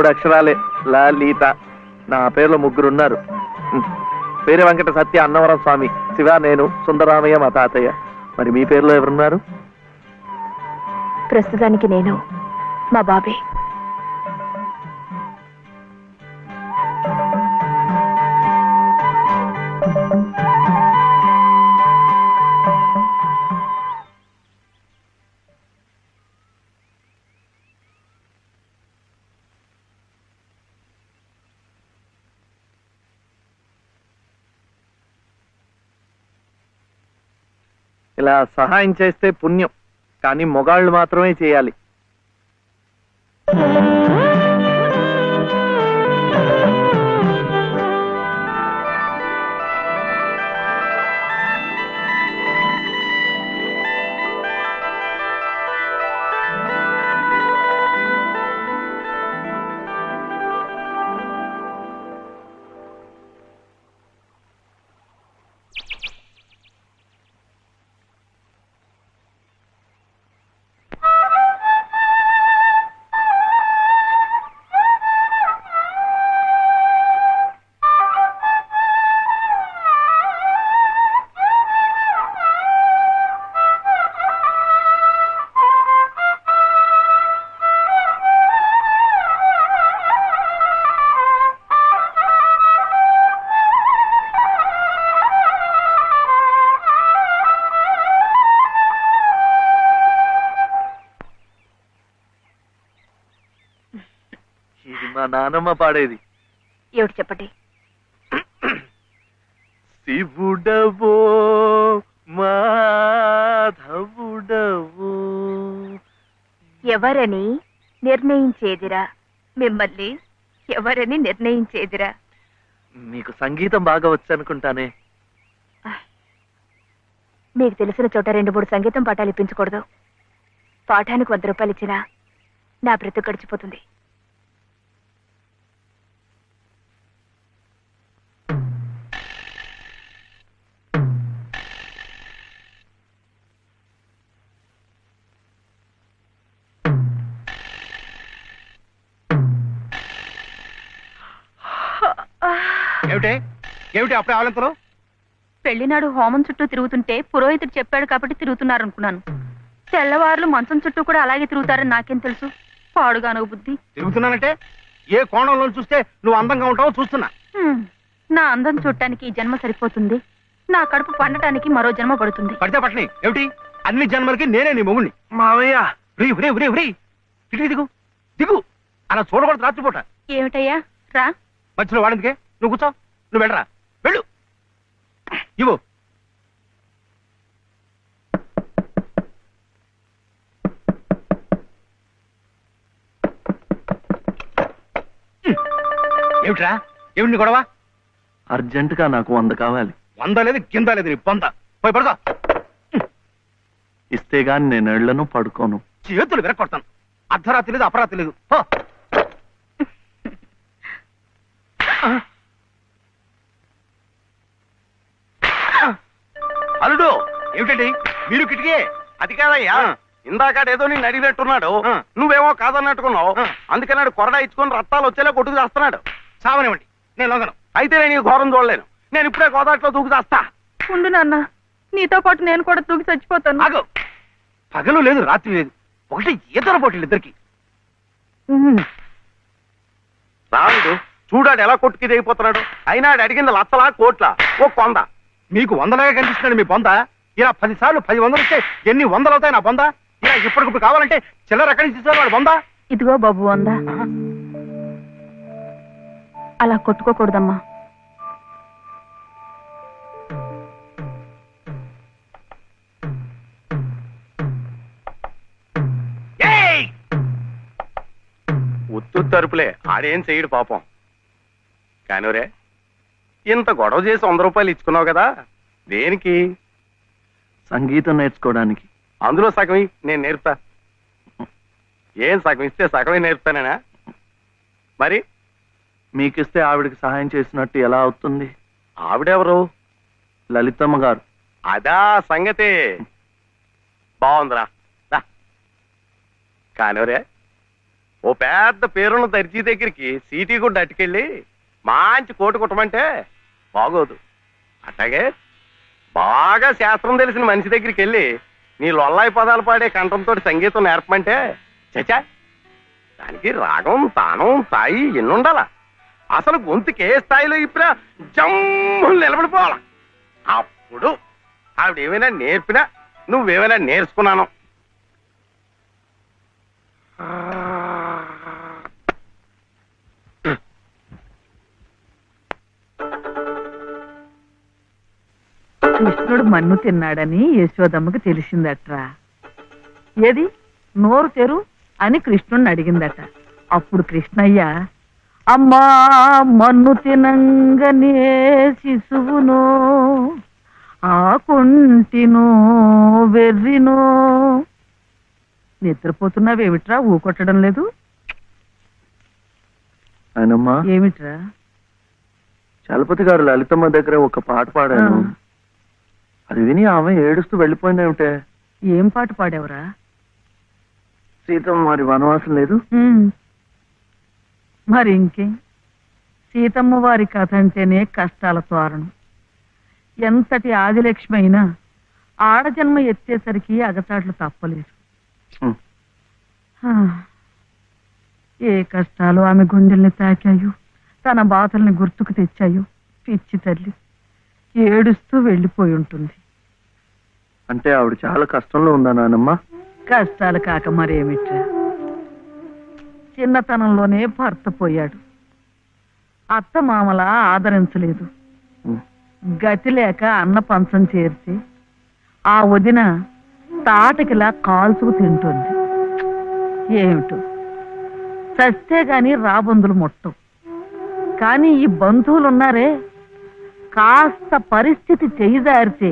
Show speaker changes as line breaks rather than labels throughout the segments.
మూడు అక్షరాలే లలిత. నా పేర్లో ముగ్గురు ఉన్నారు. పేరు వెంకట సత్య అన్నవరం స్వామి, శివ నేను, సుందరామయ్య మా తాతయ్య. మరి మీ పేర్లో ఎవరున్నారు?
ప్రస్తుతానికి నేను, మా బాబే.
ఇలా సహాయం చేస్తే పుణ్యం, కానీ మొగాళ్ళు మాత్రమే చేయాలి. ఇది మా నానమ్మ పాడేది.
ఏమిటి చెప్పండి.
శివుడవో మాధవుడవో
ఎవరని నిర్ణయించేదిరా, మిమ్మల్ని ఎవరని నిర్ణయించేదిరా.
మీకు సంగీతం బాగా వచ్చనుకుంటానే.
మీకు తెలిసిన చోట 2-3 సంగీతం పాఠాలు ఇప్పించకూడదు. పాఠానికి 100 రూపాయలు ఇచ్చినా నా బ్రతుకు గడిచిపోతుంది.
ఏమిటి ఏమిటి అప్పుడే ఆవలింతలు?
పెళ్లినాడు హోమం చుట్టూ తిరుగుతుంటే పురోహితుడు చెప్పాడు కాబట్టి తిరుగుతున్నారనుకున్నాను. తెల్లవారులు మంచం చుట్టూ కూడా అలాగే తిరుగుతారని నాకేం తెలుసు. పాడుగాను బుద్ధి.
తిరుగుతున్నానంటే ఏ కోణంలో చూస్తే నువ్వు అందంగా ఉంటావో చూస్తున్నా.
నా అందం చూడటానికి ఈ జన్మ సరిపోతుంది. నా కడుపు పండటానికి మరో జన్మ పడుతుంది.
పడితే పట్టని ఏమిటి, అన్ని జన్మలకి నేనే నీ మొగుణ్ణి.
మావయ్య
ఇటు దిగు దిగు, అలా చూడకూడదు రాత్రిపూట.
ఏమిటయ్యా రా.
మధ్యలో వాడిందికే, నువ్వు కూర్చో, నువ్వు వెళ్ళరా, వెళ్ళు. ఇవ్వు. ఏమిట్రా, ఏమిటి నీ గొడవ?
అర్జెంటుగా నాకు 100 కావాలి.
100 లేదు కింద లేదు, నీ పొంద. పోయి పడుకో.
ఇస్తే గాని నేను ఎళ్లను, పడుకోను.
చేతులు విరక్కొడతాను. అర్ధరాత్రి లేదు అపరాత్రి లేదు.
అల్లుడు
ఏమిటండి మీరు కిటికీ?
అది కాదయ్యా, ఇందాకడేదో నేను అడిగినట్టున్నాడు, నువ్వేమో కాదన్నట్టుకున్నావు. అందుకన్నాడు కొరడా ఇచ్చుకొని రక్తాలు వచ్చేలా కొట్టుకు చేస్తున్నాడు.
సావనివ్వండి, నేను లొంగను.
అయితే నేను ఈ ఘోరం చూడలేను. నేను ఇప్పుడే గోదాట్లో దూకు చేస్తా.
ఉండు నాన్న, నీతో పాటు నేను కూడా తూగి చచ్చిపోతాను.
ఆగు. పగలు లేదు రాత్రి లేదు, ఒకటి ఈతల పోటీలు ఇద్దరికి.
రాడు చూడాడు ఎలా కొట్టుకి దిగిపోతున్నాడు. అయినా ఆడు అడిగింది లచ్చలా కోట్ల ఓ కొంద.
మీకు 100లాగా కనిపిస్తున్నాడు మీ బొంద. ఇలా 10 సార్లు 10 వందలు వస్తే ఎన్ని వందలు అవుతాయి నా బొంద? ఇలా ఇప్పటికిప్పుడు కావాలంటే చిల్లర ఎక్కడి నుంచి తీసుకోవాలి వాడు బొంద?
ఇదిగో బాబు వందా. అలా కొట్టుకోకూడదమ్మా.
ఉత్తు తరుపులే, ఆడేం చెయ్యడు పాపం. కానివరే, ఇంత గొడవ చేసి 100 రూపాయలు ఇచ్చుకున్నావు కదా, దేనికి?
సంగీతం నేర్చుకోవడానికి.
అందులో సగం నేను నేర్పుతా. ఏం సగం ఇస్తే సగమే నేర్పుతానేనా? మరి
మీకిస్తే ఆవిడకి సహాయం చేసినట్టు ఎలా అవుతుంది?
ఆవిడెవరు?
లలితమ్మ గారు.
అదా సంగతి. బాగుందిరా. కానివరే, ఓ పెద్ద పేరున్న దర్జీ దగ్గరికి సీటీ గుడ్డ అట్టుకెళ్ళి మంచి కోటు కుట్టమంటే బాగోదు. అట్లాగే బాగా శాస్త్రం తెలిసిన మనిషి దగ్గరికి వెళ్ళి నీ లొల్లాయి పదాలు పాడే కంఠంతో సంగీతం నేర్పమంటే చచా, దానికి రాగం తానం స్థాయి ఎన్నుండాల. అసలు గొంతుకి ఏ స్థాయిలో ఇప్పుడు జమ్ము నిలబడిపోవాల. అప్పుడు ఆవిడేమైనా నేర్పినా నువ్వేమైనా నేర్చుకున్నాను.
కృష్ణుడు మన్ను తిన్నాడని యశోదమ్మకి తెలిసిందట్రా. ఏది నోరు తెరు అని కృష్ణుడిని అడిగిందట. అప్పుడు కృష్ణయ్య, అమ్మా మన్ను తినంగనే శిశువునో ఆ కుంటినో వెర్రినో. నిద్రపోతున్నావేమిట్రా, ఊకొట్టడం లేదు?
ఆయనమ్మా,
ఏమిట్రా?
చలపతి గారు లలితమ్మ దగ్గర ఒక పాట పాడాను. అది విని ఆమె ఏడుస్తూ వెళ్ళిపోయిందేమిటే.
ఏం పాట పాడావురా?
సీతమ్మ మరి వనవాసం లేదు.
మరి ఇంకేం, సీతమ్మ వారి కథ అంటేనే కష్టాల తోరణం. ఎంతటి ఆదిలక్ష్మి అయినా ఆడజన్మ ఎత్తేసరికి అగచాట్లు తప్పలేదు.
హ్మ్.
ఏ కష్టాలు ఆమె గుండెల్ని తాకాయో, తన బాధల్ని గుర్తుకు తెచ్చాయో. పిచ్చి తల్లి ఏడుస్తూ వెళ్ళిపోయి ఉంటుంది.
అంటే ఆవిడ చాలా కష్టంలో ఉందా నానమ్మ?
కష్టాలు కాక మరేమిట్రా, చిన్నతనంలోనే భర్త పోయాడు. అత్త మామల ఆదరించలేదు.
హ్మ్.
గతి లేక అన్న పంచం చేర్చి ఆ వదిన తాటకిలా కాల్చుకు తింటుంది. ఏమిటో చస్తే గాని రాబందులు మొట్టం. కానీ ఈ బంధువులున్నారే, కాస్త పరిస్థితి చేయిదారితే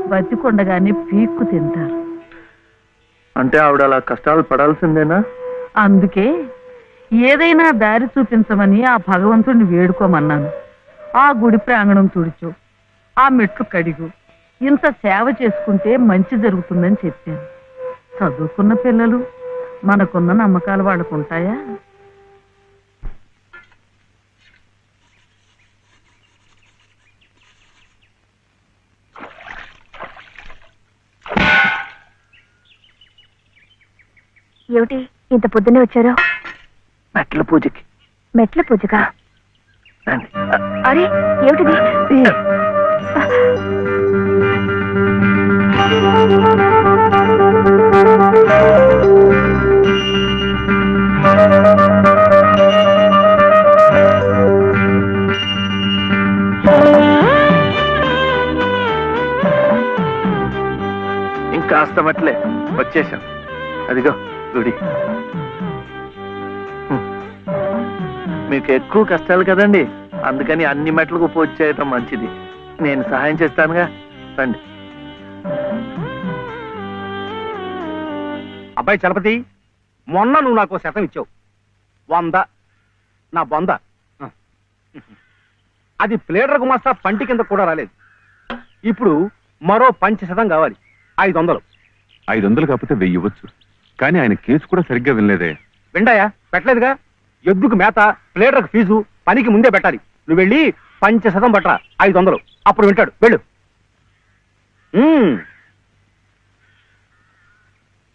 బతికొండగానే పీక్కు తింటారు.
అంటే ఆవిడ అలా కష్టాలు పడాల్సిందేనా?
అందుకే ఏదైనా దారి చూపించమని ఆ భగవంతుడిని వేడుకోమన్నాను. ఆ గుడి ప్రాంగణం తుడిచు, ఆ మెట్లు కడిగు, ఇంత సేవ చేసుకుంటే మంచి జరుగుతుందని చెప్పాను. చదువుకున్న పిల్లలు, మనకున్న నమ్మకాలు వాళ్ళకు ఉంటాయా?
ఏమిటి ఇంత పొద్దున్నే వచ్చారో?
మెట్ల పూజకి.
మెట్ల పూజగా?
రండి.
అరే ఏమిటిది?
ఇంకాస్త మట్లే వచ్చేసాం. అదిగో గుడి. మీకు ఎక్కువ కష్టాలు కదండి, అందుకని అన్ని మెట్లకు పూజ చేయటం మంచిది. నేను సహాయం చేస్తానుగా, రండి.
అబ్బాయి చలపతి, మొన్న నువ్వు నాకు 100 ఇచ్చావు. 100 నా బొంద. అది ప్లేడర్ గుమాస్తా పంటి కింద కూడా రాలేదు. ఇప్పుడు మరో 5% కావాలి. 500.
500 కాకపోతే 1000 ఇవ్వచ్చు. కానీ ఆయన కేసు కూడా సరిగ్గా వినలేదే.
విండాయా? పెట్టలేదుగా. ఎద్దుకు మేత, ప్లేడర్కు ఫీజు పనికి ముందే పెట్టాలి. నువ్వు వెళ్ళి 5% పట్టరా. 500 అప్పుడు వింటాడు. వెళ్ళు.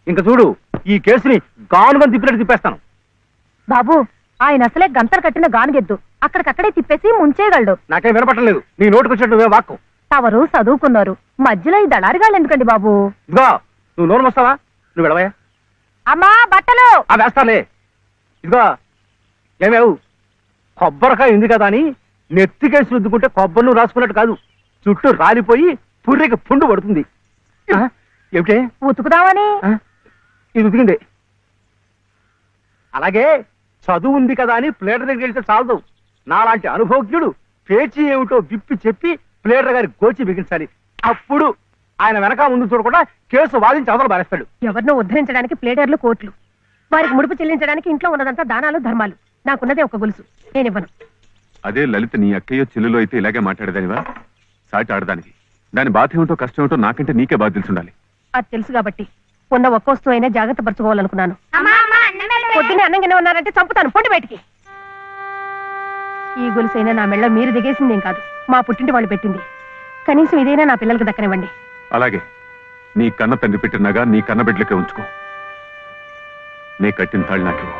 ఇంక చూడు, ఈ కేసుని గానుగా తిప్పినట్టు తిప్పేస్తాను.
బాబు, ఆయన అసలే గంతలు కట్టిన గానుగెద్దు, అక్కడికక్కడే తిప్పేసి ముంచేయగలడు.
నాకేం వినపట్టలేదు. నీ నోటుకు వచ్చినట్టు నువ్వే వాక్కు.
తవరు చదువుకున్నారు, మధ్యలో ఈ దళారిగాళ్ళు ఎందుకండి బాబు?
ఇదిగో, నువ్వు నోరు వస్తావా? నువ్వు వెళ్ళవయ్యా.
అమ్మా బట్టలు.
వేస్తాలే. ఇదిగో ఏమేవు, కొబ్బరికాయ ఉంది కదా అని నెత్తికేసి రుద్దుకుంటే కొబ్బరి నువ్వు రాసుకున్నట్టు కాదు, చుట్టూ రాలిపోయి పుర్రెకి పుండు పడుతుంది. ఏమిటే?
ఉతుకుదామని.
ఇది ఉతికింది. అలాగే చదువు ఉంది కదా అని ప్లేటర్ దగ్గరికి వెళ్తే చాలదు. నాలాంటి అనుభవజ్ఞుడు పేచీ ఏమిటో విప్పి చెప్పి ప్లేటర్ గారి గోచి బిగించాలి. అప్పుడు ఆయన వెనక ముందు చూడకుండా కేసు వాదించి అవతల బారేస్తాడు.
ఎవరినో ఉద్ధరించడానికి ప్లేడర్లు కోట్లు, వారికి ముడుపు చెల్లించడానికి ఇంట్లో ఉన్నదంతా దానాలు ధర్మాలు. నాకున్నదే ఒక గొలుసు, నేనివ్వను.
అదే లలిత నీ అక్కయ్యో చెల్లెలో అయితే ఇలాగే మాట్లాడేదానివా? సాటి ఆడదానికి దాని బాధ ఏమిటో కష్టం ఏమిటో నాకంటే నీకే బాధ తెలిసి ఉండాలి.
అది తెలుసు కాబట్టి
ఉన్న ఒక్క వస్తువు అయినా జాగ్రత్త పరచుకోవాలనుకున్నాను. పొద్దున్నే అన్నం గిన్నె ఉన్నారంటే చంపుతాను, పొండి బయటికి. ఈ గొలుసైనా నా మెళ్ళ మీరు దిగేసిందేం కాదు, మా పుట్టింటి వాళ్ళు పెట్టింది. కనీసం ఇదైనా నా పిల్లలకు దక్కనివ్వండి.
అలాగే నీ కన్న తండ్రి పెట్టినగా నీ కన్న బిడ్డలకే ఉంచుకో. నీ కట్టిన తాళ్ళు నాకు ఇవ్వు.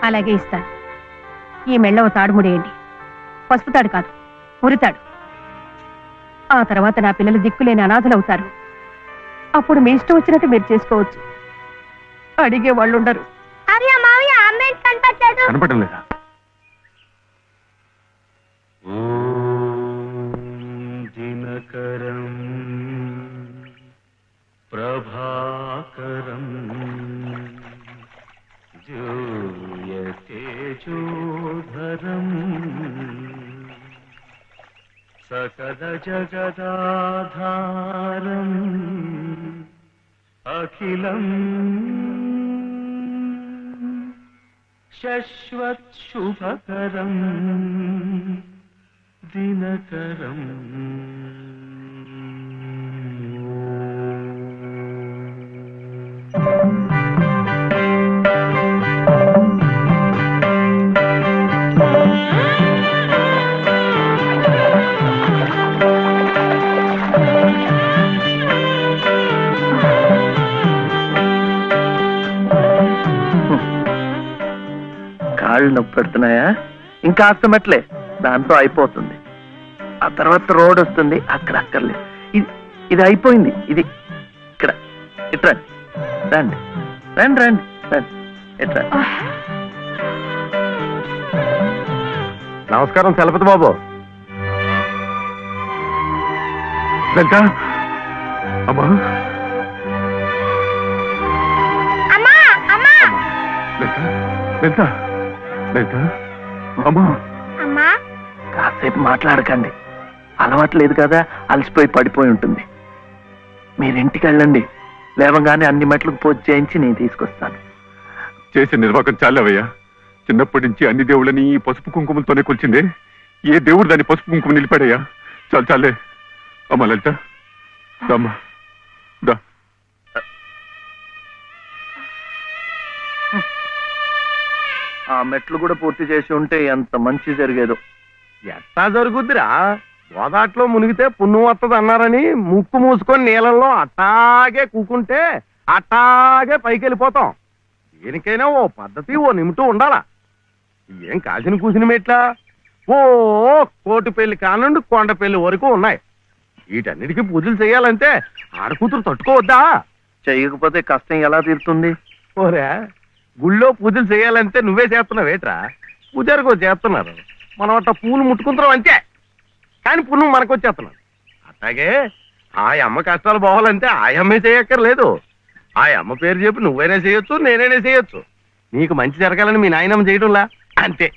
అలాగే ఇస్తాను. ఈ మెళ్ళ ఓ తాడు ముడేయండి. పసుపు తాడు కాదు, ఉరితాడు. ఆ తర్వాత నా పిల్లలు దిక్కులేని అనాథలవుతారు. అప్పుడు మీ ఇష్టం వచ్చినట్టు మీరు చేసుకోవచ్చు. అడిగే వాళ్ళు ఉండరు.
కనపడడం లేదా?
దినకరం ప్రభాకరం జూయతేజోధరం సకల జగదాధారం అఖిలం శశ్వత్ శుభకరం దినకరం.
కాళ్ళు నొప్పి పెడుతున్నాయా? ఇంకా మెట్లే, దాంతో అయిపోతుంది. ఆ తర్వాత రోడ్ వస్తుంది, అక్కడ అక్కర్లేదు. ఇది అయిపోయింది. ఇది ఇక్కడ ఇట్రా, రండి రండి రండి రండి, ఇట్రా.
నమస్కారం చలపతి బాబు.
లలిత అమ్మా, లలిత లలిత లలిత అమ్మా.
కాసేపు మాట్లాడకండి, అలవాట్లేదు కదా, అలసిపోయి పడిపోయి ఉంటుంది. మీరింటికి వెళ్ళండి, లేవగానే అన్ని మెట్లకు పూజ చేయించి నేను తీసుకొస్తాను.
చేసే నిర్వాకం చాలేవయ్యా. చిన్నప్పటి నుంచి అన్ని దేవుళ్ళని ఈ పసుపు కుంకుమలతోనే కొలిచిందే. ఏ దేవుడు దాన్ని పసుపు కుంకుమ నిలిపాడయ్యా? చాలు చాలే. అమ్మా లలిత అమ్మా దా.
ఆ మెట్లు కూడా పూర్తి చేసి ఉంటే ఎంత మంచి జరిగేదో.
ఎట్టా జరుగుద్దిరా? గోదాట్లో మునిగితే పుణ్యం వస్తుంది అన్నారని ముక్కు మూసుకొని నీళ్ళల్లో అట్టాగే కూకుంటే అట్టాగే పైకి వెళ్ళిపోతాం. దేనికైనా ఓ పద్ధతి, ఓ నిమిటం ఉండాలా. ఏం కాసిన కూసిన మెట్లా? ఓ కోటిపల్లి కానుండి కొండపల్లి వరకు ఉన్నాయి. వీటన్నిటికీ పూజలు చేయాలంటే ఆడకూతురు తట్టుకోవద్దా?
చేయకపోతే కష్టం ఎలా తీరుతుంది?
ఓరే, గుళ్ళో పూజలు చేయాలంటే నువ్వే చేస్తున్నావేట్రా? పూజారికో చేస్తున్నారు, మనం అట్ట పూలు ముట్టుకుంటున్నాం అంతే. కానీ పుణ్యం మనకు వచ్చేస్తున్నాం. అట్లాగే ఆ అమ్మ కష్టాలు పోవాలంటే ఆ అమ్మే చేయక్కర్లేదు. ఆ అమ్మ పేరు చెప్పి నువ్వైనా చేయొచ్చు, నేనైనా చేయొచ్చు. నీకు మంచి జరగాలని మీ నాయనమ్మ చేయడంలా అంతే.